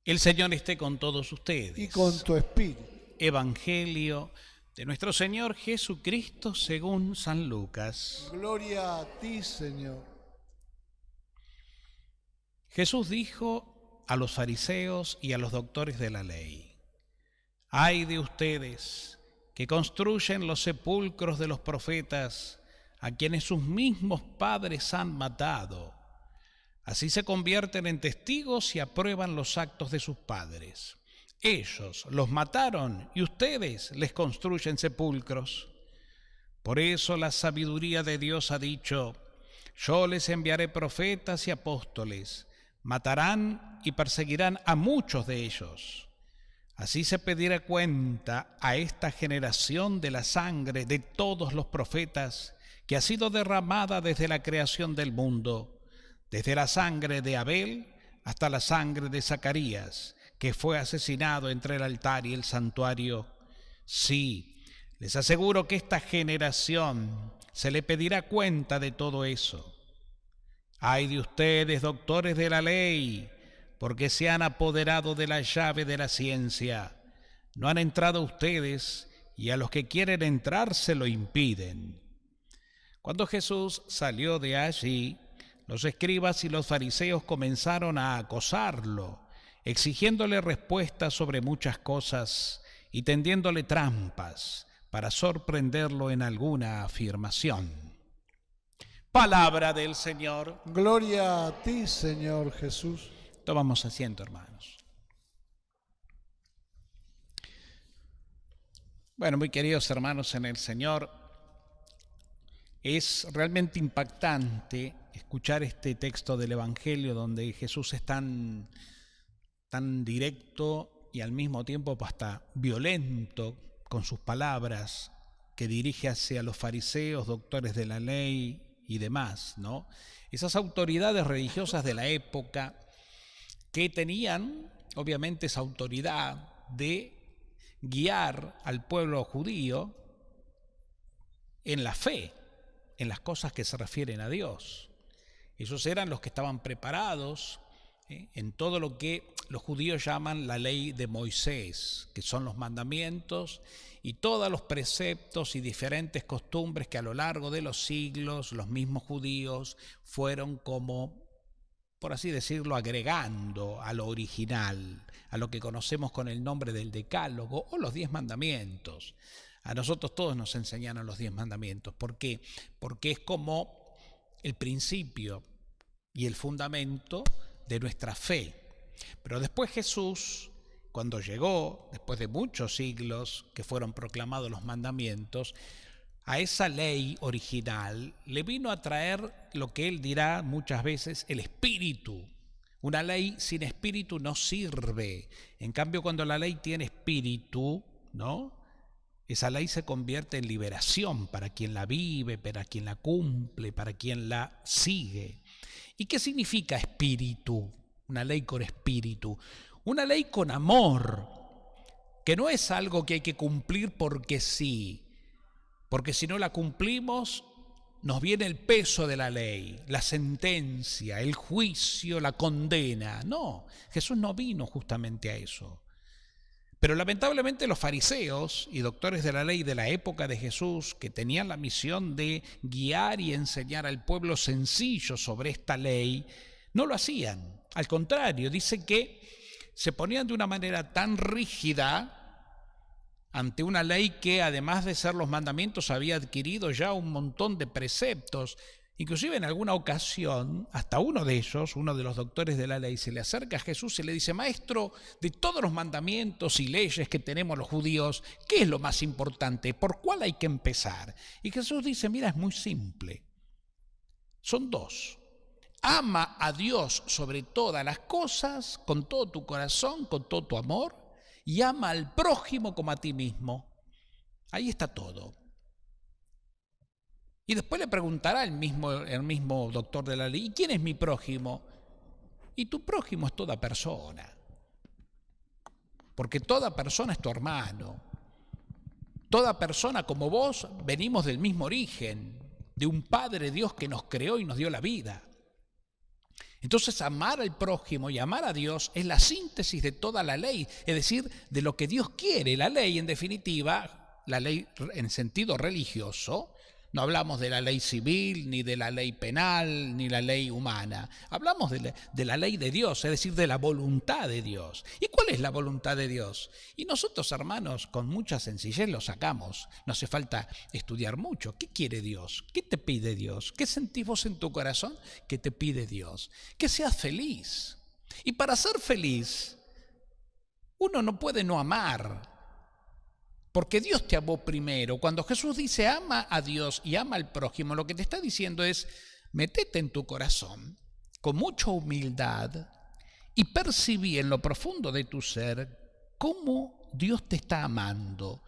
El Señor esté con todos y ustedes. con tu espíritu. Evangelio de nuestro Señor Jesucristo según San Lucas. Gloria a ti, Señor. Jesús dijo a los fariseos y a los doctores de la ley: ¡ay de ustedes que construyen los sepulcros de los profetas, a quienes sus mismos padres han matado! Así se convierten en testigos y aprueban los actos de sus padres. Ellos los mataron y ustedes les construyen sepulcros. Por eso la sabiduría de Dios ha dicho: yo les enviaré profetas y apóstoles, matarán y perseguirán a muchos de ellos. Así se pedirá cuenta a esta generación de la sangre de todos los profetas que ha sido derramada desde la creación del mundo, desde la sangre de Abel hasta la sangre de Zacarías, que fue asesinado entre el altar y el santuario. Sí, les aseguro que esta generación se le pedirá cuenta de todo eso. ¡Ay de ustedes, doctores de la ley, porque se han apoderado de la llave de la ciencia! No han entrado ustedes, y a los que quieren entrar se lo impiden. Cuando Jesús salió de allí, los escribas y los fariseos comenzaron a acosarlo, exigiéndole respuestas sobre muchas cosas y tendiéndole trampas para sorprenderlo en alguna afirmación. Palabra del Señor. Gloria a ti, Señor Jesús. Tomamos asiento, hermanos. Bueno, muy queridos hermanos en el Señor, es realmente impactante escuchar este texto del Evangelio donde Jesús es tan directo y al mismo tiempo hasta violento con sus palabras que dirige hacia los fariseos, doctores de la ley y demás, ¿no? Esas autoridades religiosas de la época que tenían, obviamente, esa autoridad de guiar al pueblo judío en la fe, en las cosas que se refieren a Dios. Esos eran los que estaban preparados en todo lo que los judíos llaman la ley de Moisés, que son los mandamientos y todos los preceptos y diferentes costumbres que a lo largo de los siglos los mismos judíos fueron como, por así decirlo, agregando a lo original, a lo que conocemos con el nombre del Decálogo o los 10 mandamientos. A nosotros todos nos enseñaron los 10 mandamientos. ¿Por qué? Porque es como el principio y el fundamento de nuestra fe. Pero después Jesús, cuando llegó, después de muchos siglos que fueron proclamados los mandamientos, a esa ley original le vino a traer lo que él dirá muchas veces, el espíritu. Una ley sin espíritu no sirve. En cambio, cuando la ley tiene espíritu, ¿no?, esa ley se convierte en liberación para quien la vive, para quien la cumple, para quien la sigue. ¿Y qué significa espíritu? Una ley con espíritu. Una ley con amor, que no es algo que hay que cumplir porque sí, porque si no la cumplimos nos viene el peso de la ley, la sentencia, el juicio, la condena. No, Jesús no vino justamente a eso. Pero lamentablemente los fariseos y doctores de la ley de la época de Jesús, que tenían la misión de guiar y enseñar al pueblo sencillo sobre esta ley, no lo hacían. Al contrario, dice que se ponían de una manera tan rígida ante una ley que, además de ser los mandamientos, había adquirido ya un montón de preceptos. Inclusive en alguna ocasión, hasta uno de ellos, uno de los doctores de la ley, se le acerca a Jesús y le dice: maestro, de todos los mandamientos y leyes que tenemos los judíos, ¿qué es lo más importante? ¿Por cuál hay que empezar? Y Jesús dice: mira, es muy simple. Son 2. Ama a Dios sobre todas las cosas, con todo tu corazón, con todo tu amor, y ama al prójimo como a ti mismo. Ahí está todo. Y después le preguntará el mismo doctor de la ley: ¿y quién es mi prójimo? Y tu prójimo es toda persona. Porque toda persona es tu hermano. Toda persona como vos venimos del mismo origen, de un Padre Dios que nos creó y nos dio la vida. Entonces amar al prójimo y amar a Dios es la síntesis de toda la ley, es decir, de lo que Dios quiere. La ley, en definitiva, la ley en sentido religioso, no hablamos de la ley civil, ni de la ley penal, ni la ley humana. Hablamos de la ley de Dios, es decir, de la voluntad de Dios. ¿Y cuál es la voluntad de Dios? Y nosotros, hermanos, con mucha sencillez lo sacamos. No hace falta estudiar mucho. ¿Qué quiere Dios? ¿Qué te pide Dios? ¿Qué sentís vos en tu corazón que te pide Dios? Que seas feliz. Y para ser feliz, uno no puede no amar. Porque Dios te amó primero. Cuando Jesús dice ama a Dios y ama al prójimo, lo que te está diciendo es, metete en tu corazón con mucha humildad y percibí en lo profundo de tu ser cómo Dios te está amando.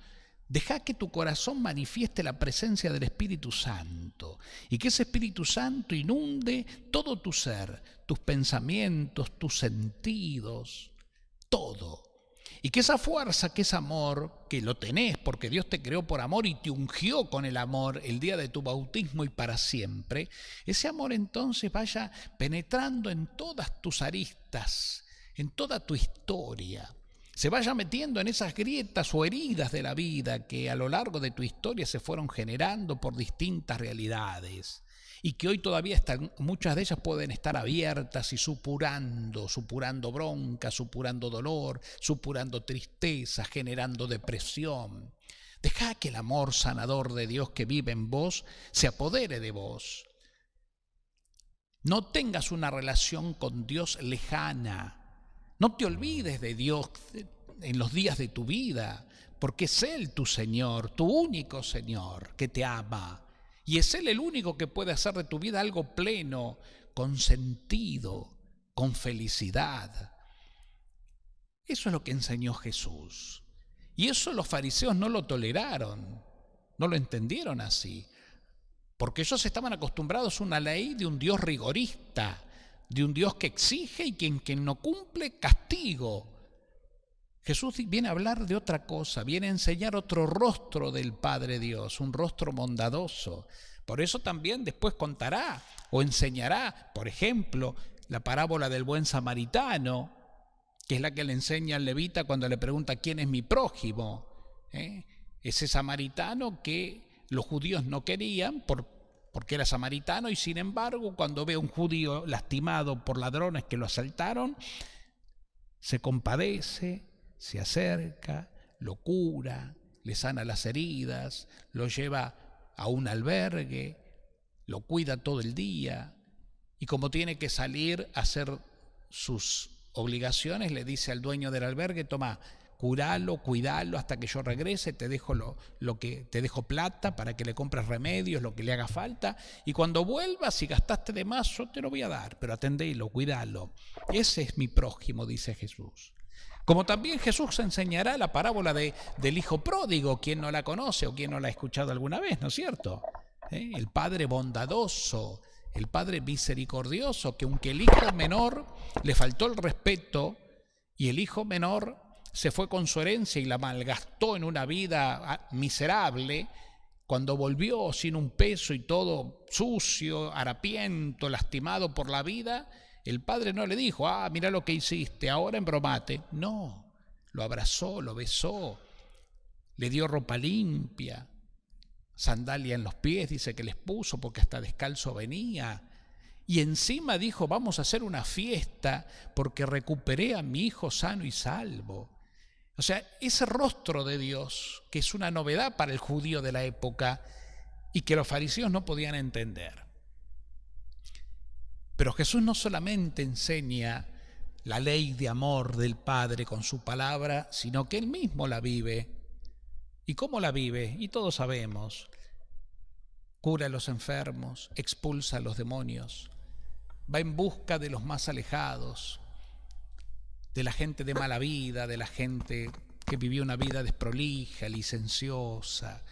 Deja que tu corazón manifieste la presencia del Espíritu Santo y que ese Espíritu Santo inunde todo tu ser, tus pensamientos, tus sentidos, todo. Y que esa fuerza, que ese amor, que lo tenés porque Dios te creó por amor y te ungió con el amor el día de tu bautismo y para siempre, ese amor entonces vaya penetrando en todas tus aristas, en toda tu historia, se vaya metiendo en esas grietas o heridas de la vida que a lo largo de tu historia se fueron generando por distintas realidades. Y que hoy todavía están, muchas de ellas pueden estar abiertas y supurando bronca, supurando dolor, supurando tristeza, generando depresión. Deja que el amor sanador de Dios que vive en vos se apodere de vos. No tengas una relación con Dios lejana. No te olvides de Dios en los días de tu vida, porque es Él tu Señor, tu único Señor que te ama. Y es Él el único que puede hacer de tu vida algo pleno, con sentido, con felicidad. Eso es lo que enseñó Jesús. Y eso los fariseos no lo toleraron, no lo entendieron así. Porque ellos estaban acostumbrados a una ley de un Dios rigorista, de un Dios que exige y quien no cumple, castigo. Jesús viene a hablar de otra cosa, viene a enseñar otro rostro del Padre Dios, un rostro bondadoso. Por eso también después contará o enseñará, por ejemplo, la parábola del buen samaritano, que es la que le enseña al levita cuando le pregunta quién es mi prójimo. Ese samaritano que los judíos no querían porque era samaritano y sin embargo cuando ve a un judío lastimado por ladrones que lo asaltaron, se compadece, se acerca, lo cura, le sana las heridas, lo lleva a un albergue, lo cuida todo el día y como tiene que salir a hacer sus obligaciones, le dice al dueño del albergue, toma, curalo, cuidalo hasta que yo regrese, te dejo te dejo plata para que le compres remedios, lo que le haga falta, y cuando vuelvas, si gastaste de más, yo te lo voy a dar, pero atendelo, cuidalo. Ese es mi prójimo, dice Jesús. Como también Jesús enseñará la parábola del hijo pródigo, quien no la conoce o quien no la ha escuchado alguna vez, ¿no es cierto? El padre bondadoso, el padre misericordioso, que aunque el hijo menor le faltó el respeto y el hijo menor se fue con su herencia y la malgastó en una vida miserable, cuando volvió sin un peso y todo sucio, harapiento, lastimado por la vida, el padre no le dijo, mira lo que hiciste, ahora embromate. No, lo abrazó, lo besó, le dio ropa limpia, sandalia en los pies, dice que les puso porque hasta descalzo venía. Y encima dijo, vamos a hacer una fiesta porque recuperé a mi hijo sano y salvo. O sea, ese rostro de Dios, que es una novedad para el judío de la época y que los fariseos no podían entender. Pero Jesús no solamente enseña la ley de amor del Padre con su palabra, sino que Él mismo la vive. ¿Y cómo la vive? Y todos sabemos. Cura a los enfermos, expulsa a los demonios, va en busca de los más alejados, de la gente de mala vida, de la gente que vivió una vida desprolija, licenciosa.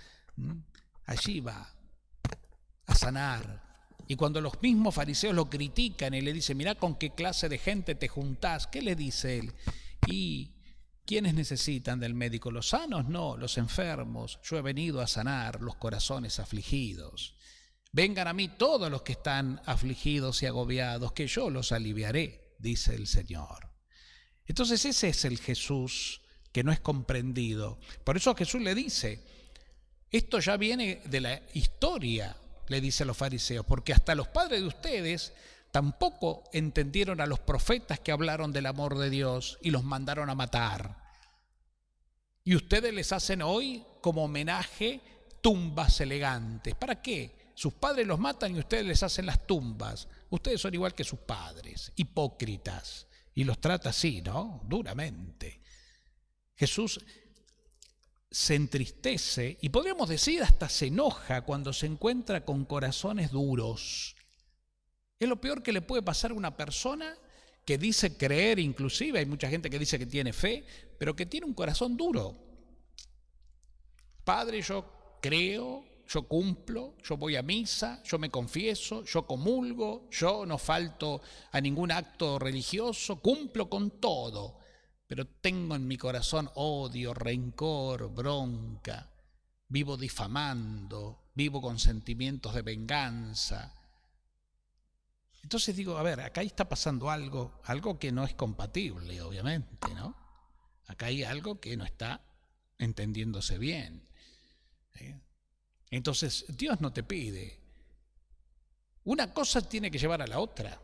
Allí va a sanar. Y cuando los mismos fariseos lo critican y le dicen, mirá con qué clase de gente te juntás, ¿qué le dice él? ¿Y quiénes necesitan del médico? ¿Los sanos? No, los enfermos. Yo he venido a sanar los corazones afligidos. Vengan a mí todos los que están afligidos y agobiados, que yo los aliviaré, dice el Señor. Entonces ese es el Jesús que no es comprendido. Por eso Jesús le dice, esto ya viene de la historia, le dice a los fariseos, porque hasta los padres de ustedes tampoco entendieron a los profetas que hablaron del amor de Dios y los mandaron a matar. Y ustedes les hacen hoy como homenaje tumbas elegantes. ¿Para qué? Sus padres los matan y ustedes les hacen las tumbas. Ustedes son igual que sus padres, hipócritas. Y los trata así, ¿no? Duramente. Jesús se entristece y podríamos decir hasta se enoja cuando se encuentra con corazones duros. Es lo peor que le puede pasar a una persona que dice creer, inclusive hay mucha gente que dice que tiene fe, pero que tiene un corazón duro. Padre, yo creo, yo cumplo, yo voy a misa, yo me confieso, yo comulgo, yo no falto a ningún acto religioso, cumplo con todo, pero tengo en mi corazón odio, rencor, bronca, vivo difamando, vivo con sentimientos de venganza. Entonces digo, a ver, acá está pasando algo que no es compatible, obviamente, ¿no? Acá hay algo que no está entendiéndose bien. Entonces, Dios no te pide. Una cosa tiene que llevar a la otra.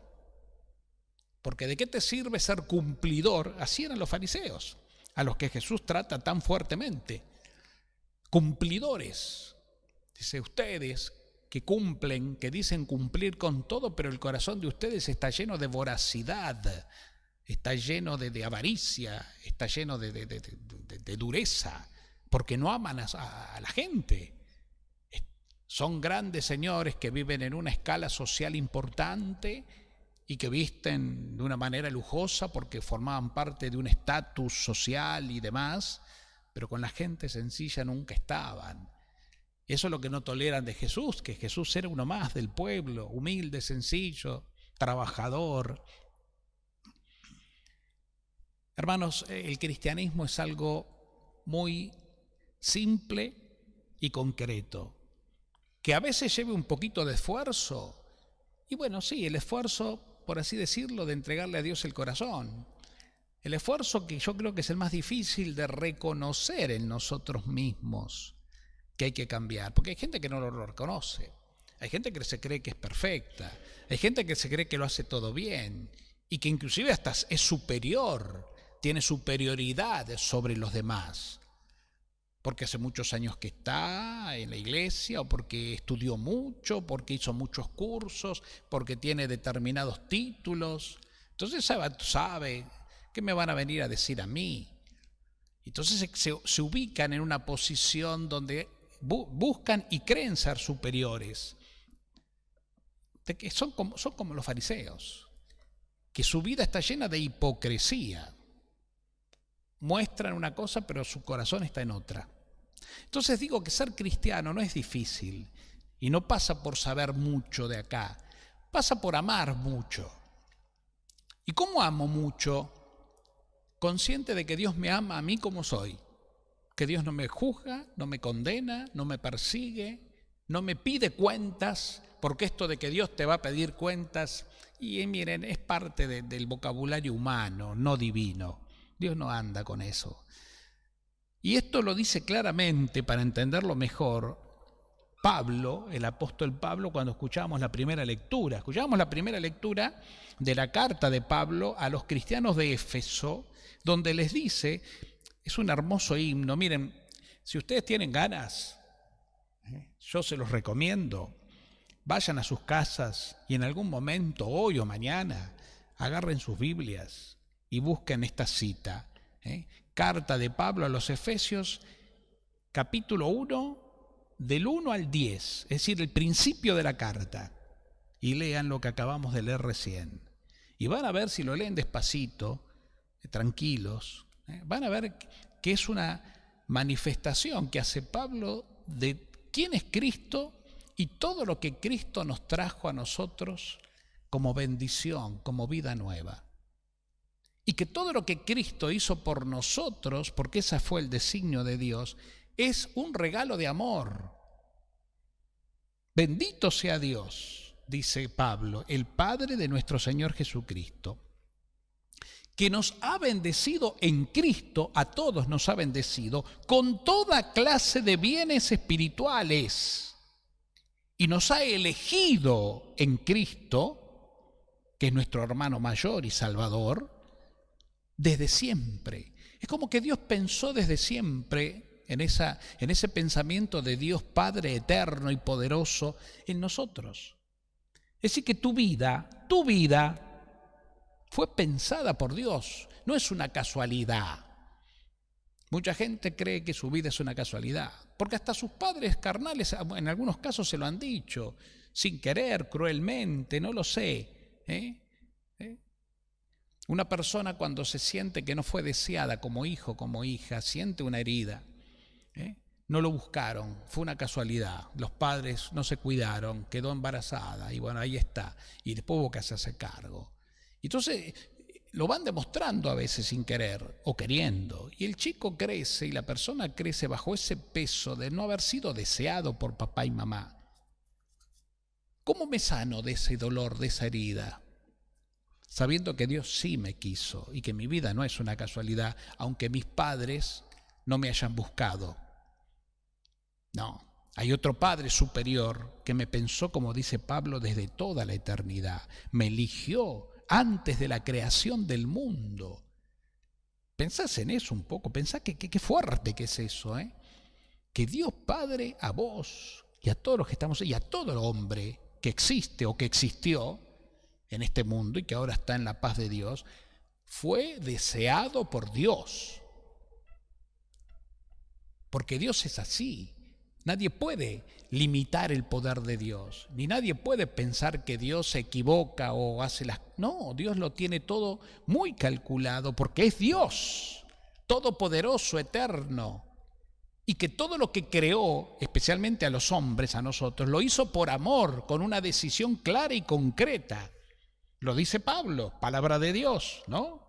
Porque ¿de qué te sirve ser cumplidor? Así eran los fariseos, a los que Jesús trata tan fuertemente. Cumplidores. Dice, ustedes que cumplen, que dicen cumplir con todo, pero el corazón de ustedes está lleno de voracidad, está lleno de avaricia, está lleno de dureza, porque no aman a la gente. Son grandes señores que viven en una escala social importante y que visten de una manera lujosa porque formaban parte de un estatus social y demás, pero con la gente sencilla nunca estaban. Eso es lo que no toleran de Jesús, que Jesús era uno más del pueblo, humilde, sencillo, trabajador. Hermanos, el cristianismo es algo muy simple y concreto, que a veces lleve un poquito de esfuerzo, y bueno, sí, el esfuerzo, por así decirlo, de entregarle a Dios el corazón, el esfuerzo que yo creo que es el más difícil de reconocer en nosotros mismos, que hay que cambiar, porque hay gente que no lo reconoce, hay gente que se cree que es perfecta, hay gente que se cree que lo hace todo bien, y que inclusive hasta es superior, tiene superioridad sobre los demás, porque hace muchos años que está en la iglesia, o porque estudió mucho, porque hizo muchos cursos, porque tiene determinados títulos. Entonces sabe, ¿qué me van a venir a decir a mí? Entonces se ubican en una posición donde buscan y creen ser superiores. Son como los fariseos, que su vida está llena de hipocresía. Muestran una cosa, pero su corazón está en otra. Entonces digo que ser cristiano no es difícil y no pasa por saber mucho de acá, pasa por amar mucho. ¿Y cómo amo mucho? Consciente de que Dios me ama a mí como soy, que Dios no me juzga, no me condena, no me persigue, no me pide cuentas, porque esto de que Dios te va a pedir cuentas, y miren, es parte del vocabulario humano, no divino. Dios no anda con eso. Y esto lo dice claramente, para entenderlo mejor, Pablo, el apóstol Pablo, cuando escuchábamos la primera lectura. Escuchábamos la primera lectura de la carta de Pablo a los cristianos de Éfeso, donde les dice, es un hermoso himno, miren, si ustedes tienen ganas, yo se los recomiendo, vayan a sus casas y en algún momento, hoy o mañana, agarren sus Biblias y busquen esta cita. Carta de Pablo a los Efesios, capítulo 1, del 1 al 10, es decir, el principio de la carta, y lean lo que acabamos de leer recién. Y van a ver, si lo leen despacito, tranquilos, van a ver que es una manifestación que hace Pablo de quién es Cristo y todo lo que Cristo nos trajo a nosotros como bendición, como vida nueva. Y que todo lo que Cristo hizo por nosotros, porque ese fue el designio de Dios, es un regalo de amor. Bendito sea Dios, dice Pablo, el Padre de nuestro Señor Jesucristo, que nos ha bendecido en Cristo, a todos nos ha bendecido, con toda clase de bienes espirituales, y nos ha elegido en Cristo, que es nuestro hermano mayor y Salvador, desde siempre. Es como que Dios pensó desde siempre en ese pensamiento de Dios Padre eterno y poderoso en nosotros. Es decir, que tu vida fue pensada por Dios, no es una casualidad. Mucha gente cree que su vida es una casualidad, porque hasta sus padres carnales en algunos casos se lo han dicho, sin querer, cruelmente, no lo sé. Una persona cuando se siente que no fue deseada como hijo, como hija, siente una herida. No lo buscaron, fue una casualidad. Los padres no se cuidaron, quedó embarazada y bueno, ahí está. Y después hubo que hacerse cargo. Entonces lo van demostrando a veces sin querer o queriendo. Y el chico crece y la persona crece bajo ese peso de no haber sido deseado por papá y mamá. ¿Cómo me sano de ese dolor, de esa herida? Sabiendo que Dios sí me quiso y que mi vida no es una casualidad, aunque mis padres no me hayan buscado. No, hay otro Padre superior que me pensó, como dice Pablo, desde toda la eternidad. Me eligió antes de la creación del mundo. Pensás en eso un poco, pensá qué fuerte que es eso, que Dios Padre a vos y a todos los que estamos, y a todo hombre que existe o que existió en este mundo y que ahora está en la paz de Dios, fue deseado por Dios. Porque Dios es así. Nadie puede limitar el poder de Dios, ni nadie puede pensar que Dios se equivoca o hace las... No, Dios lo tiene todo muy calculado porque es Dios, todopoderoso, eterno, y que todo lo que creó, especialmente a los hombres, a nosotros, lo hizo por amor, con una decisión clara y concreta. Lo dice Pablo, palabra de Dios, ¿no?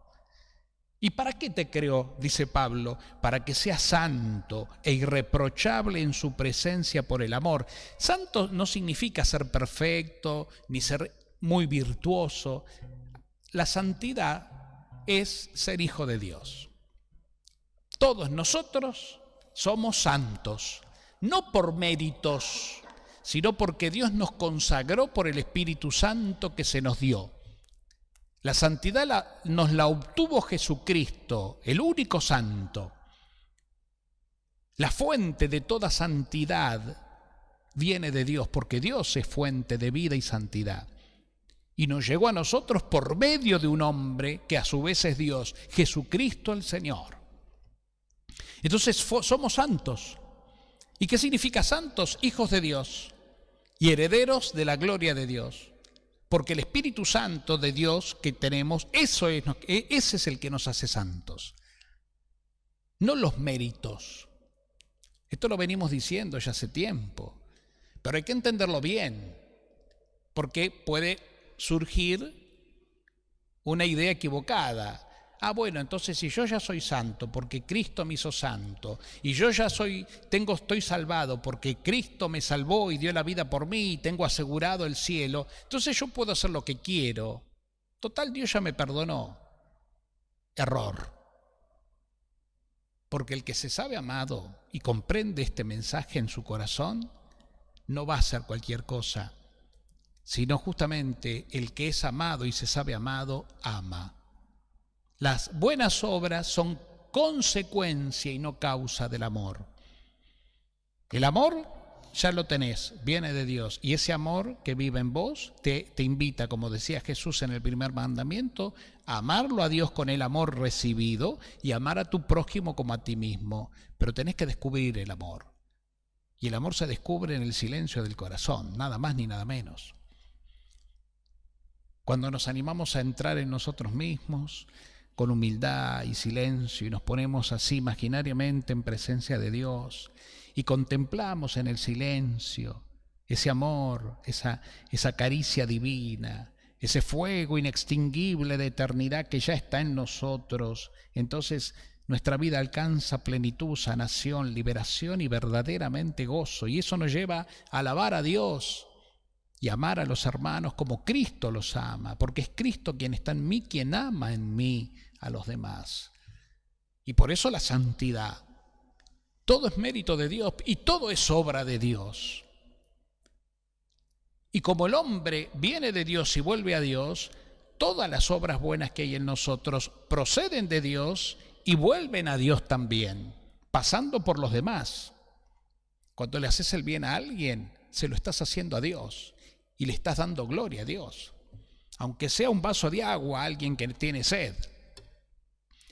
¿Y para qué te creó? Dice Pablo, para que seas santo e irreprochable en su presencia por el amor. Santo no significa ser perfecto, ni ser muy virtuoso. La santidad es ser hijo de Dios. Todos nosotros somos santos, no por méritos, sino porque Dios nos consagró por el Espíritu Santo que se nos dio. La santidad nos la obtuvo Jesucristo, el único santo. La fuente de toda santidad viene de Dios, porque Dios es fuente de vida y santidad. Y nos llegó a nosotros por medio de un hombre que a su vez es Dios, Jesucristo el Señor. Entonces somos santos. ¿Y qué significa santos? Hijos de Dios y herederos de la gloria de Dios. Porque el Espíritu Santo de Dios que tenemos, ese es el que nos hace santos. No los méritos. Esto lo venimos diciendo ya hace tiempo. Pero hay que entenderlo bien. Porque puede surgir una idea equivocada. Bueno, entonces si yo ya soy santo porque Cristo me hizo santo, y yo ya estoy salvado porque Cristo me salvó y dio la vida por mí y tengo asegurado el cielo, entonces yo puedo hacer lo que quiero. Total, Dios ya me perdonó. Error. Porque el que se sabe amado y comprende este mensaje en su corazón, no va a hacer cualquier cosa, sino justamente el que es amado y se sabe amado, ama. Las buenas obras son consecuencia y no causa del amor. El amor ya lo tenés, viene de Dios. Y ese amor que vive en vos te invita, como decía Jesús en el primer mandamiento, a amarlo a Dios con el amor recibido y amar a tu prójimo como a ti mismo. Pero tenés que descubrir el amor. Y el amor se descubre en el silencio del corazón, nada más ni nada menos. Cuando nos animamos a entrar en nosotros mismos, con humildad y silencio, y nos ponemos así imaginariamente en presencia de Dios, y contemplamos en el silencio ese amor, esa caricia divina, ese fuego inextinguible de eternidad que ya está en nosotros, entonces nuestra vida alcanza plenitud, sanación, liberación y verdaderamente gozo. Y eso nos lleva a alabar a Dios y amar a los hermanos como Cristo los ama, porque es Cristo quien está en mí, quien ama en mí a los demás. Y por eso la santidad. Todo es mérito de Dios y todo es obra de Dios. Y como el hombre viene de Dios y vuelve a Dios, todas las obras buenas que hay en nosotros proceden de Dios y vuelven a Dios también, pasando por los demás. Cuando le haces el bien a alguien, se lo estás haciendo a Dios y le estás dando gloria a Dios. Aunque sea un vaso de agua a alguien que tiene sed,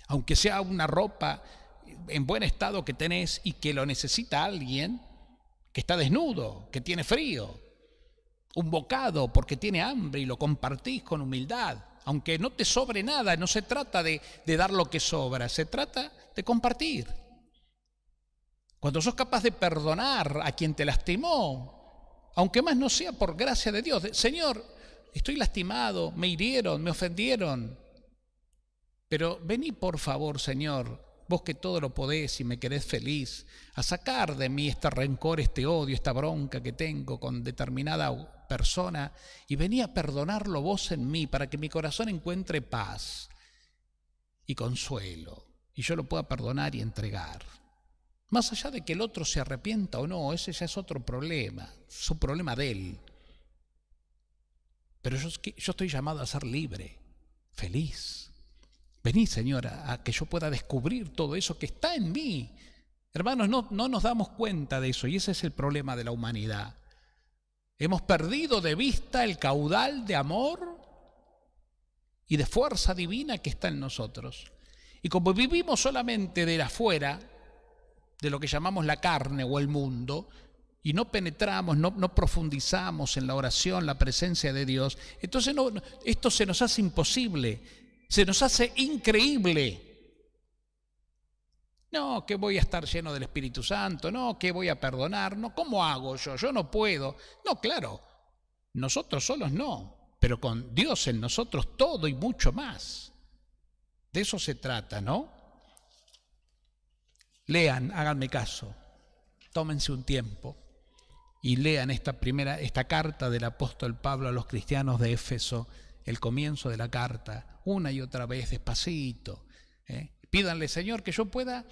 aunque sea una ropa en buen estado que tenés y que lo necesita alguien que está desnudo, que tiene frío, un bocado porque tiene hambre y lo compartís con humildad. Aunque no te sobre nada, no se trata de dar lo que sobra, se trata de compartir. Cuando sos capaz de perdonar a quien te lastimó, aunque más no sea por gracia de Dios, Señor, estoy lastimado, me hirieron, me ofendieron, pero vení por favor, Señor, vos que todo lo podés y me querés feliz, a sacar de mí este rencor, este odio, esta bronca que tengo con determinada persona, y vení a perdonarlo vos en mí para que mi corazón encuentre paz y consuelo y yo lo pueda perdonar y entregar. Más allá de que el otro se arrepienta o no, ese ya es otro problema, es un problema de él. Pero yo estoy llamado a ser libre, feliz. Vení, Señora, a que yo pueda descubrir todo eso que está en mí. Hermanos, no nos damos cuenta de eso y ese es el problema de la humanidad. Hemos perdido de vista el caudal de amor y de fuerza divina que está en nosotros. Y como vivimos solamente de afuera, de lo que llamamos la carne o el mundo, y no penetramos, no profundizamos en la oración, la presencia de Dios, entonces esto se nos hace imposible, se nos hace increíble. No, que voy a estar lleno del Espíritu Santo, no, que voy a perdonar, no, ¿cómo hago yo? Yo no puedo. No, claro, nosotros solos no, pero con Dios en nosotros todo y mucho más. De eso se trata, ¿no? Lean, háganme caso, tómense un tiempo y lean esta carta del apóstol Pablo a los cristianos de Éfeso, el comienzo de la carta, una y otra vez, despacito, Pídanle, Señor, que yo pueda,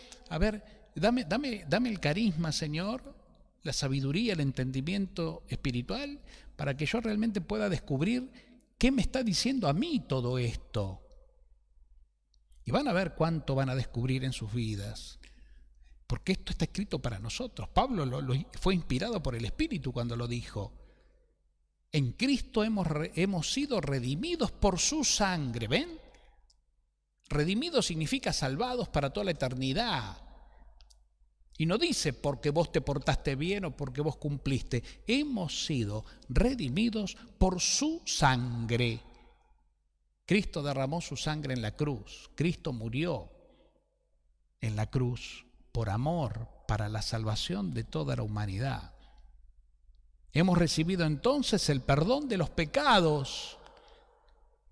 dame el carisma, Señor, la sabiduría, el entendimiento espiritual, para que yo realmente pueda descubrir qué me está diciendo a mí todo esto. Y van a ver cuánto van a descubrir en sus vidas, porque esto está escrito para nosotros. Pablo fue inspirado por el Espíritu cuando lo dijo. En Cristo hemos sido redimidos por su sangre, ¿ven? Redimidos significa salvados para toda la eternidad. Y no dice porque vos te portaste bien o porque vos cumpliste. Hemos sido redimidos por su sangre. Cristo derramó su sangre en la cruz. Cristo murió en la cruz por amor, para la salvación de toda la humanidad. Hemos recibido entonces el perdón de los pecados.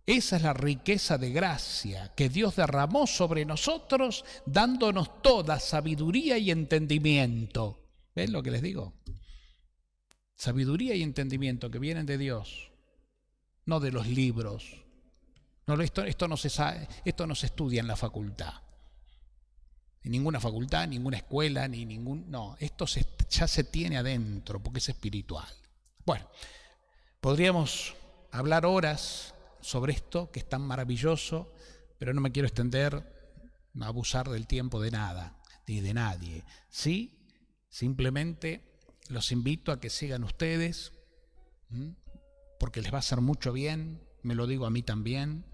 Esa es la riqueza de gracia que Dios derramó sobre nosotros, dándonos toda sabiduría y entendimiento. ¿Ven lo que les digo? Sabiduría y entendimiento que vienen de Dios, no de los libros. No, esto no se estudia en la facultad. En ninguna facultad, ninguna escuela, no, esto ya se tiene adentro porque es espiritual. Bueno, podríamos hablar horas sobre esto que es tan maravilloso, pero no me quiero extender a abusar del tiempo de nada, ni de nadie. Sí, simplemente los invito a que sigan ustedes, porque les va a hacer mucho bien, me lo digo a mí también,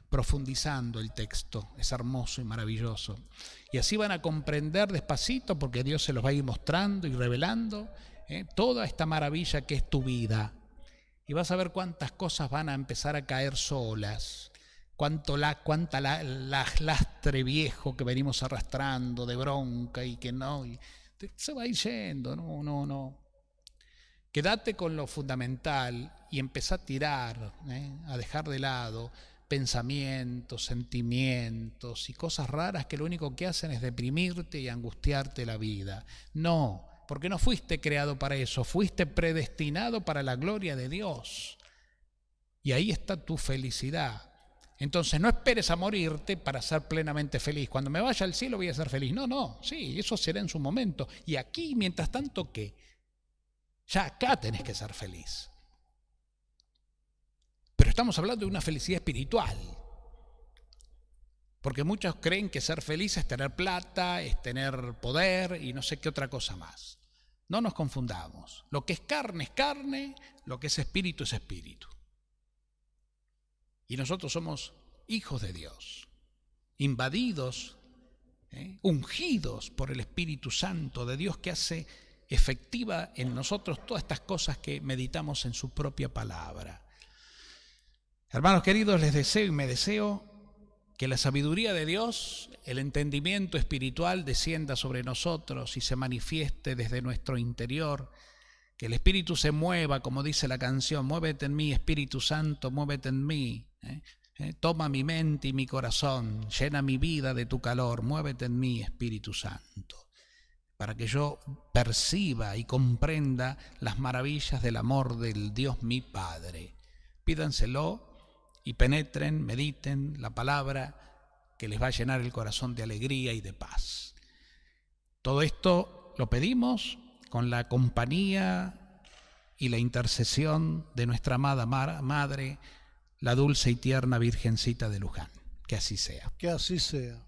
profundizando el texto, es hermoso y maravilloso. Y así van a comprender despacito, porque Dios se los va a ir mostrando y revelando toda esta maravilla que es tu vida. Y vas a ver cuántas cosas van a empezar a caer solas, cuánta lastre viejo que venimos arrastrando de bronca y que no, y se va a ir yendo, no. Quédate con lo fundamental y empezá a tirar, a dejar de lado. pensamientos, sentimientos y cosas raras que lo único que hacen es deprimirte y angustiarte la vida. No, porque no fuiste creado para eso, fuiste predestinado para la gloria de Dios. Y ahí está tu felicidad. Entonces no esperes a morirte para ser plenamente feliz. Cuando me vaya al cielo voy a ser feliz. No, sí, eso será en su momento. Y aquí, mientras tanto, ¿qué? Ya acá tenés que ser feliz. Pero estamos hablando de una felicidad espiritual. Porque muchos creen que ser feliz es tener plata, es tener poder y no sé qué otra cosa más. No nos confundamos. Lo que es carne, lo que es espíritu es espíritu. Y nosotros somos hijos de Dios, invadidos, ungidos por el Espíritu Santo de Dios que hace efectiva en nosotros todas estas cosas que meditamos en su propia palabra. Hermanos queridos, les deseo y me deseo que la sabiduría de Dios, el entendimiento espiritual descienda sobre nosotros y se manifieste desde nuestro interior, que el Espíritu se mueva, como dice la canción, muévete en mí, Espíritu Santo, muévete en mí, toma mi mente y mi corazón, llena mi vida de tu calor, muévete en mí, Espíritu Santo, para que yo perciba y comprenda las maravillas del amor del Dios mi Padre. Pídanselo y penetren, mediten la palabra que les va a llenar el corazón de alegría y de paz. Todo esto lo pedimos con la compañía y la intercesión de nuestra amada Madre, la dulce y tierna Virgencita de Luján. Que así sea. Que así sea.